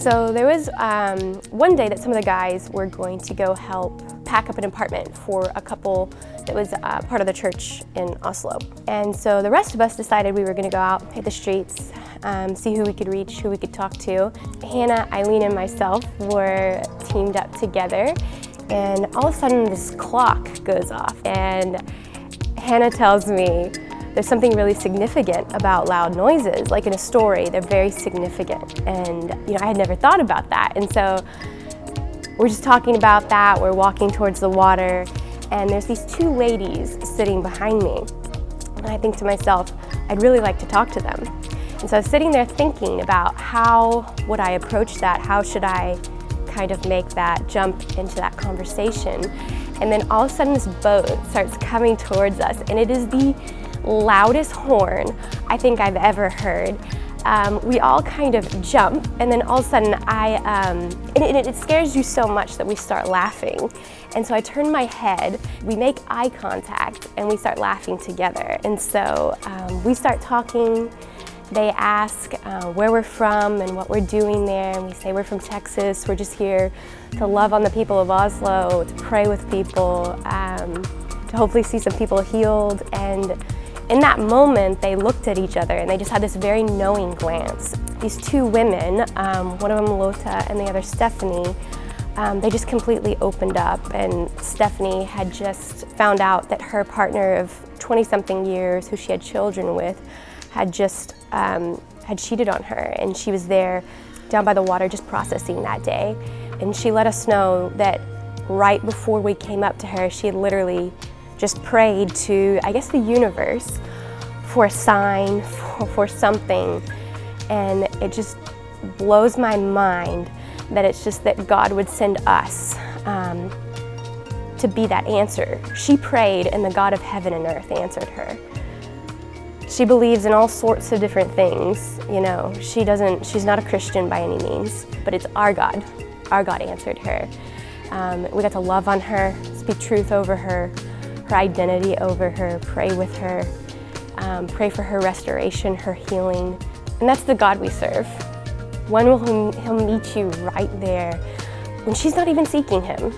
So there was one day that some of the guys were going to go help pack up an apartment for a couple that was part of the church in Oslo. And so the rest of us decided we were going to go out, hit the streets, see who we could reach, who we could talk to. Hannah, Eileen, and myself were teamed up together, and all of a sudden this clock goes off, and Hannah tells me there's something really significant about loud noises. Like in a story, they're very significant. And I had never thought about that. And so we're just talking about that, we're walking towards the water, and there's these two ladies sitting behind me. And I think to myself, I'd really like to talk to them. And so I was sitting there thinking about how would I approach that, how should I kind of make that jump into that conversation. And then all of a sudden this boat starts coming towards us, and it is the loudest horn I think I've ever heard. We all kind of jump, and then all of a sudden it scares you so much that we start laughing. And so I turn my head, we make eye contact, and we start laughing together. And so we start talking. They ask where we're from and what we're doing there, and we say we're from Texas. We're just here to love on the people of Oslo, to pray with people, to hopefully see some people healed. And in that moment, they looked at each other and they just had this very knowing glance. These two women, one of them Lotta and the other Stephanie, they just completely opened up. And Stephanie had just found out that her partner of 20-something years, who she had children with, had just had cheated on her, and she was there down by the water just processing that day. And she let us know that right before we came up to her, she had literally just prayed to, I guess, the universe for a sign, for something. And it just blows my mind that it's just that God would send us to be that answer. She prayed and the God of heaven and earth answered her. She believes in all sorts of different things, she's not a Christian by any means, but it's our God. Our God answered her. We got to love on her, speak truth over her identity over her, pray with her, pray for her restoration, her healing. And that's the God we serve. One will He'll meet you right there when she's not even seeking Him.